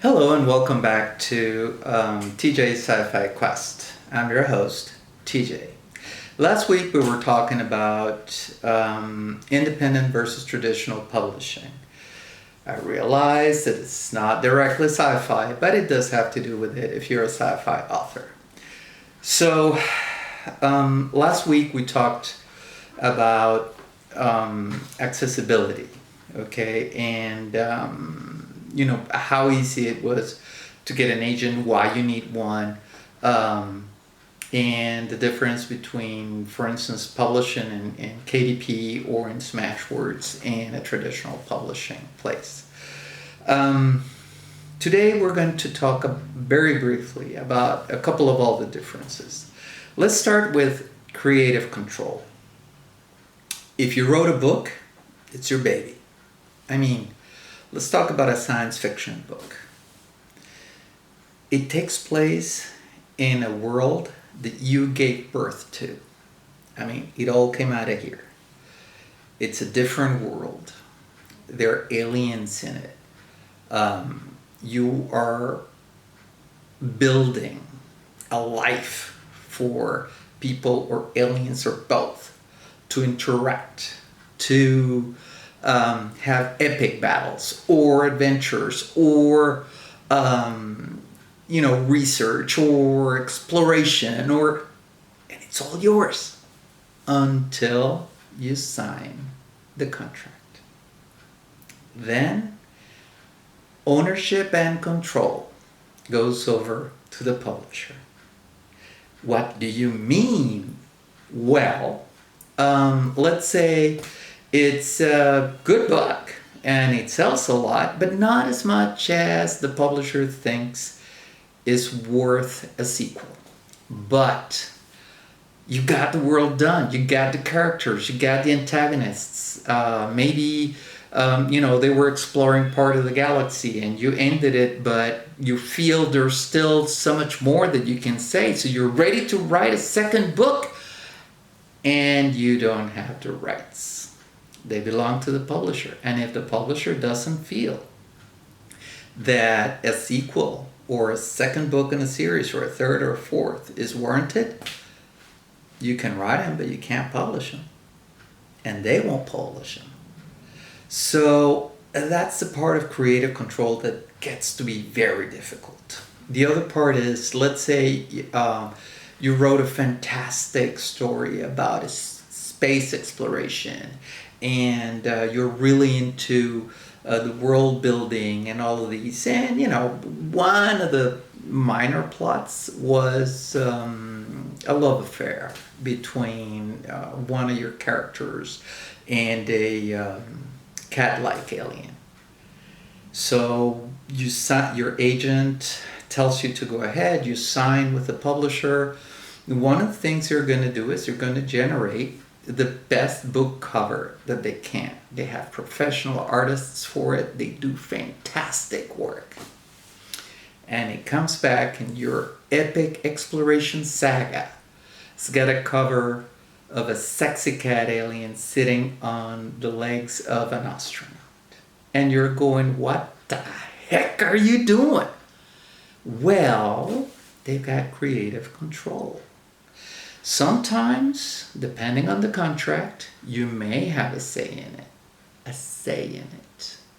Hello and welcome back to TJ's Sci-Fi Quest. I'm your host, TJ. Last week we were talking about independent versus traditional publishing. I realized that it's not directly sci-fi, but it does have to do with it if you're a sci-fi author. So last week we talked about accessibility, okay, and how easy it was to get an agent, why you need one, and the difference between, for instance, publishing in KDP or in Smashwords and a traditional publishing place. Today we're going to talk very briefly about a couple of all the differences. Let's start with creative control. If you wrote a book, it's your baby. Let's talk about a science fiction book. It takes place in a world that you gave birth to. It all came out of here. It's a different world. There are aliens in it. You are building a life for people or aliens or both to interact, to have epic battles or adventures or research or exploration, and it's all yours until you sign the contract. Then ownership and control goes over to the publisher. What do you mean? Well, let's say it's a good book and it sells a lot, but not as much as the publisher thinks is worth a sequel. But you got the world done, you got the characters, you got the antagonists. Maybe they were exploring part of the galaxy and you ended it, but you feel there's still so much more that you can say. So you're ready to write a second book and you don't have the rights. They belong to the publisher. And if the publisher doesn't feel that a sequel or a second book in a series or a third or a fourth is warranted, you can write them, but you can't publish them. And they won't publish them. So that's the part of creative control that gets to be very difficult. The other part is, let's say you wrote a fantastic story about space exploration, and you're really into the world building and all of these. And, one of the minor plots was a love affair between one of your characters and a cat-like alien. So your agent tells you to go ahead, you sign with the publisher. One of the things they're going to do is they're going to generate the best book cover that they can. They have professional artists for it. They do fantastic work. And it comes back and your epic exploration saga has got a cover of a sexy cat alien sitting on the legs of an astronaut. And you're going, what the heck are you doing? Well, they've got creative control. Sometimes, depending on the contract, you may have a say in it.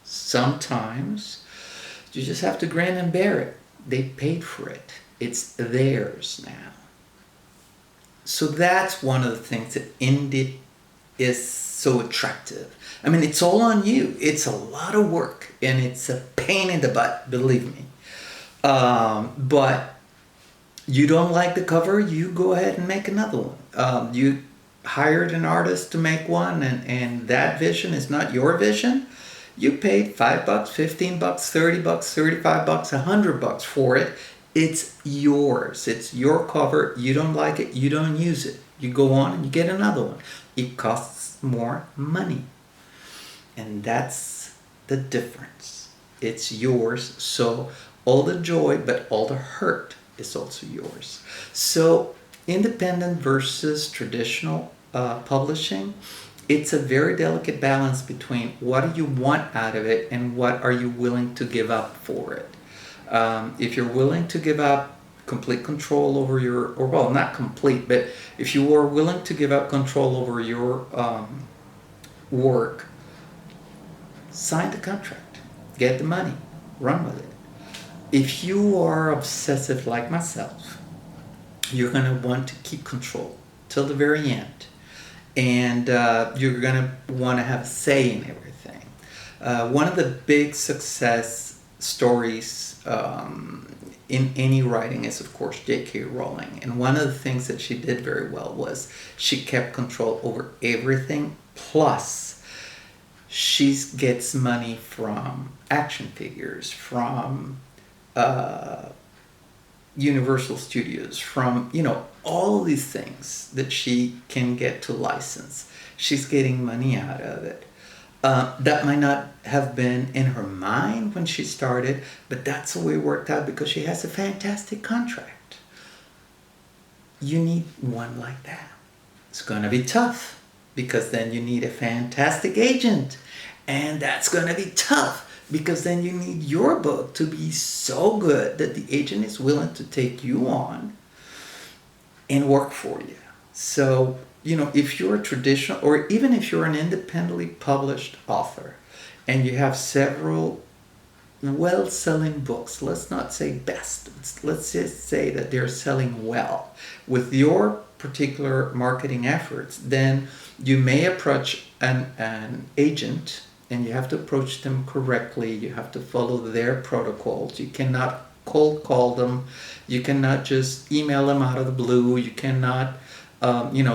Sometimes, you just have to grin and bear it. They paid for it. It's theirs now. So that's one of the things that indie is so attractive. It's all on you. It's a lot of work and it's a pain in the butt, believe me. But you don't like the cover, you go ahead and make another one. You hired an artist to make one and that vision is not your vision. You paid $5, $15, $30, $35, $100 for it. It's yours. It's your cover. You don't like it, you don't use it. You go on and you get another one. It costs more money. And that's the difference. It's yours. So all the joy, but all the hurt is also yours. So independent versus traditional publishing, it's a very delicate balance between what do you want out of it and what are you willing to give up for it. If you're willing to give up complete control over your, or well, not complete, but if you are willing to give up control over your work, sign the contract, get the money, run with it. If you are obsessive like myself, you're going to want to keep control till the very end. And you're going to want to have a say in everything. One of the big success stories in any writing is, of course, J.K. Rowling. And one of the things that she did very well was she kept control over everything. Plus, she gets money from action figures, from Universal Studios, from, all these things that she can get to license. She's getting money out of it. That might not have been in her mind when she started, but that's the way it worked out because she has a fantastic contract. You need one like that. It's going to be tough because then you need a fantastic agent. And that's going to be tough because then you need your book to be so good that the agent is willing to take you on and work for you. So, if you're a traditional, or even if you're an independently published author and you have several well-selling books, let's not say best, let's just say that they're selling well with your particular marketing efforts, then you may approach an agent, and you have to approach them correctly. You have to follow their protocols. You cannot cold call them. You cannot just email them out of the blue. You cannot,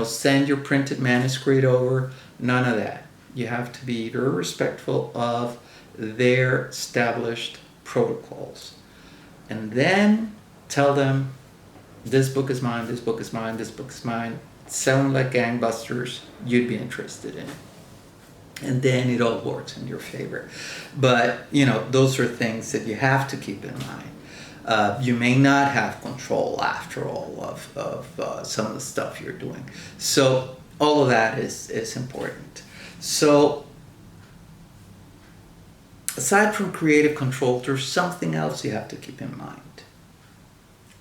send your printed manuscript over. None of that. You have to be very respectful of their established protocols. And then tell them, this book is mine, this book is mine, this book is mine. Selling like gangbusters, you'd be interested in it. And then it all works in your favor. But, those are things that you have to keep in mind. You may not have control, after all, of some of the stuff you're doing. So all of that is important. So aside from creative control, there's something else you have to keep in mind.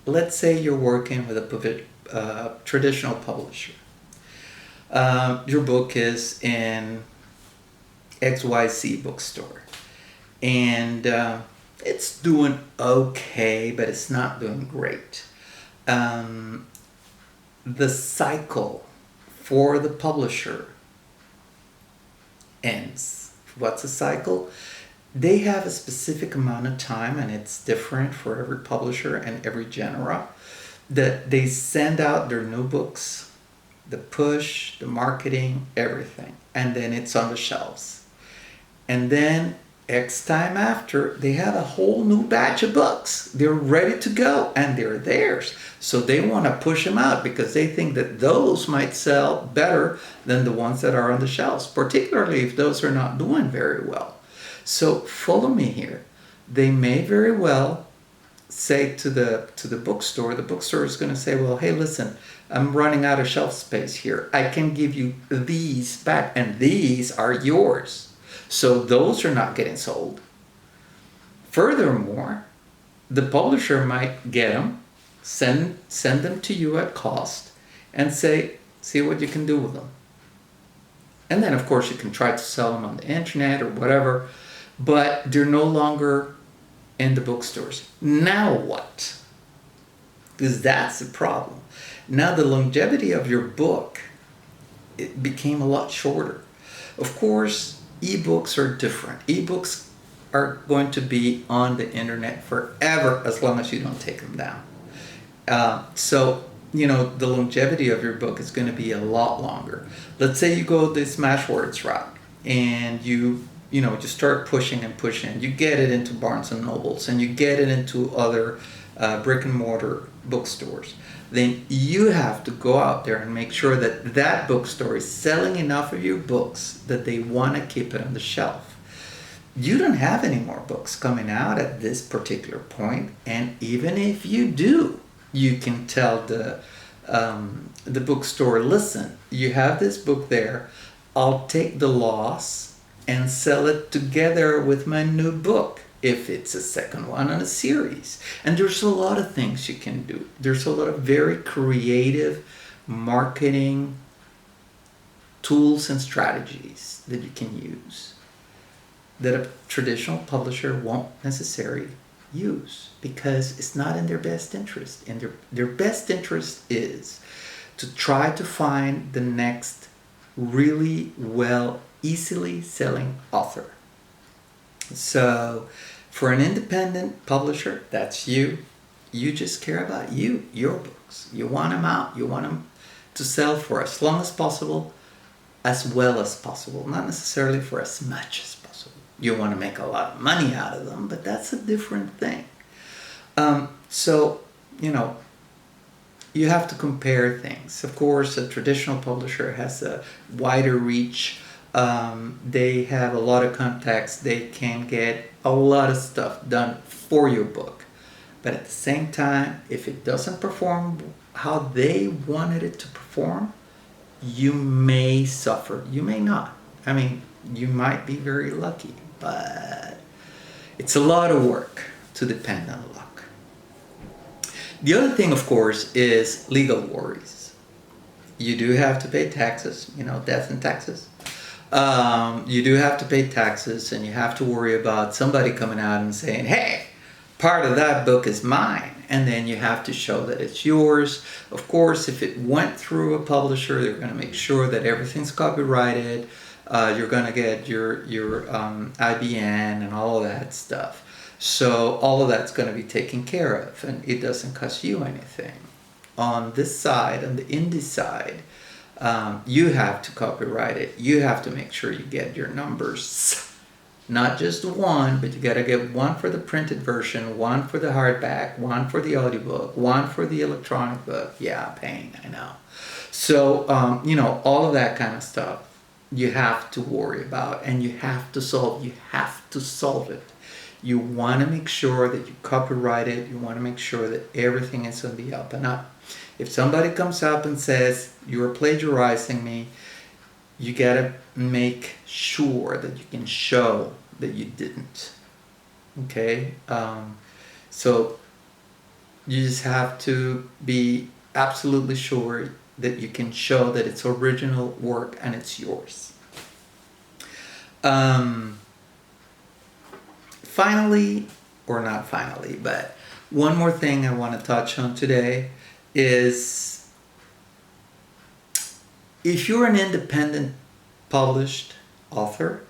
Let's say you're working with a traditional publisher. Your book is in XYZ bookstore, and it's doing okay, but it's not doing great. The cycle for the publisher ends. What's a cycle? They have a specific amount of time, and it's different for every publisher and every genre, that they send out their new books, the push, the marketing, everything, and then it's on the shelves. And then X time after, they have a whole new batch of books. They're ready to go and they're theirs. So they want to push them out because they think that those might sell better than the ones that are on the shelves, particularly if those are not doing very well. So follow me here. They may very well say to the bookstore is going to say, well, hey, listen, I'm running out of shelf space here. I can give you these back and these are yours. So those are not getting sold. Furthermore, the publisher might get them, send them to you at cost, and say, see what you can do with them. And then, of course, you can try to sell them on the internet or whatever, but they're no longer in the bookstores. Now what? Because that's the problem. Now the longevity of your book, it became a lot shorter. Of course, ebooks are different. Ebooks are going to be on the internet forever as long as you don't take them down. So the longevity of your book is going to be a lot longer. Let's say you go this Smashwords route and you just start pushing and pushing. You get it into Barnes and Nobles and you get it into other brick and mortar bookstores. Then you have to go out there and make sure that that bookstore is selling enough of your books that they want to keep it on the shelf. You don't have any more books coming out at this particular point, and even if you do, you can tell the bookstore, listen, you have this book there, I'll take the loss and sell it together with my new book. if it's a second one on a series. And there's a lot of things you can do. There's a lot of very creative marketing tools and strategies that you can use that a traditional publisher won't necessarily use, because it's not in their best interest. And their best interest is to try to find the next really well, easily selling author. So for an independent publisher, that's you. You just care about you, your books. You want them out. You want them to sell for as long as possible, as well as possible. Not necessarily for as much as possible. You want to make a lot of money out of them, but that's a different thing. So, you have to compare things. Of course, a traditional publisher has a wider reach. They have a lot of contacts. They can get a lot of stuff done for your book. But at the same time, if it doesn't perform how they wanted it to perform, you may suffer. You may not. I mean, you might be very lucky, but it's a lot of work to depend on luck. The other thing, of course, is legal worries. You do have to pay taxes, death and taxes. You do have to pay taxes, and you have to worry about somebody coming out and saying, hey, part of that book is mine. And then you have to show that it's yours. Of course, if it went through a publisher, they're going to make sure that everything's copyrighted. You're going to get your IBN and all of that stuff. So all of that's going to be taken care of, and it doesn't cost you anything. On this side, on the indie side, you have to copyright it. You have to make sure you get your numbers. Not just one, but you got to get one for the printed version, one for the hardback, one for the audiobook, one for the electronic book. Yeah, pain, I know. So, all of that kind of stuff you have to worry about, and you have to solve. You have to solve it. You want to make sure that you copyright it. You want to make sure that everything is on the up and up. If somebody comes up and says, you're plagiarizing me, you got to make sure that you can show that you didn't. Okay? So you just have to be absolutely sure that you can show that it's original work and it's yours. Finally, or not finally, but one more thing I want to touch on today is, if you're an independent published author,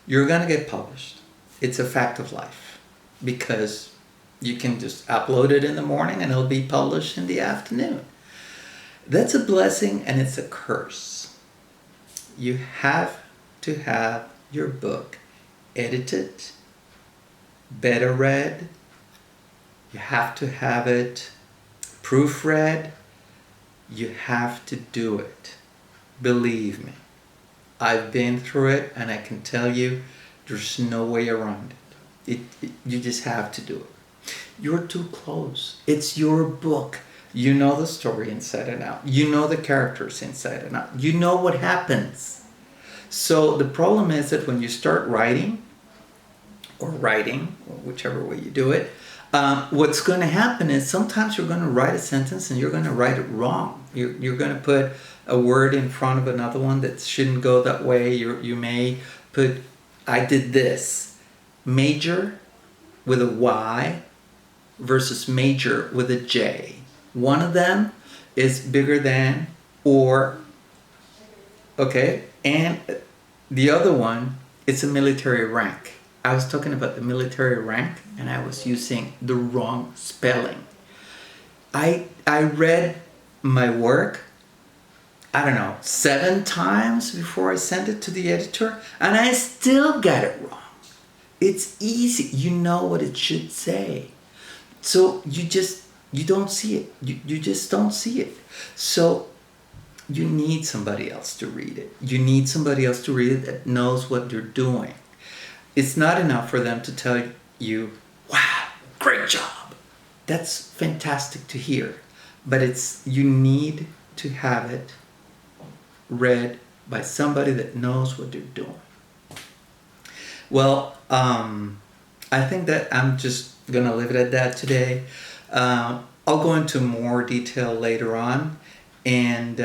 you're going to get published. It's a fact of life, because you can just upload it in the morning and it'll be published in the afternoon. That's a blessing and it's a curse. You have to have your book edited, beta read. You have to have it proofread. You have to do it. Believe me. I've been through it, and I can tell you there's no way around it. You just have to do it. You're too close. It's your book. You know the story inside and out. You know the characters inside and out. You know what happens. So the problem is that when you start writing, or whichever way you do it, what's going to happen is sometimes you're going to write a sentence and you're going to write it wrong. You're going to put a word in front of another one that shouldn't go that way. You may put, I did this. Major with a Y versus major with a J. One of them is bigger than, or, okay, and the other one, it's a military rank. I was talking about the military rank, and I was using the wrong spelling. I read my work, 7 times before I sent it to the editor, and I still got it wrong. It's easy. You know what it should say. So you don't see it. You just don't see it. So you need somebody else to read it. You need somebody else to read it that knows what they're doing. It's not enough for them to tell you, wow, great job. That's fantastic to hear. But you need to have it read by somebody that knows what they're doing. Well, I I think that I'm just gonna leave it at that today. I'll go into more detail later on, and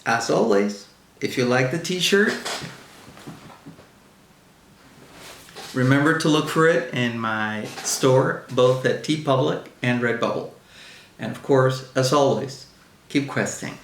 as always, if you like the t-shirt, remember to look for it in my store, both at TeePublic and Redbubble. And of course, as always, keep questing.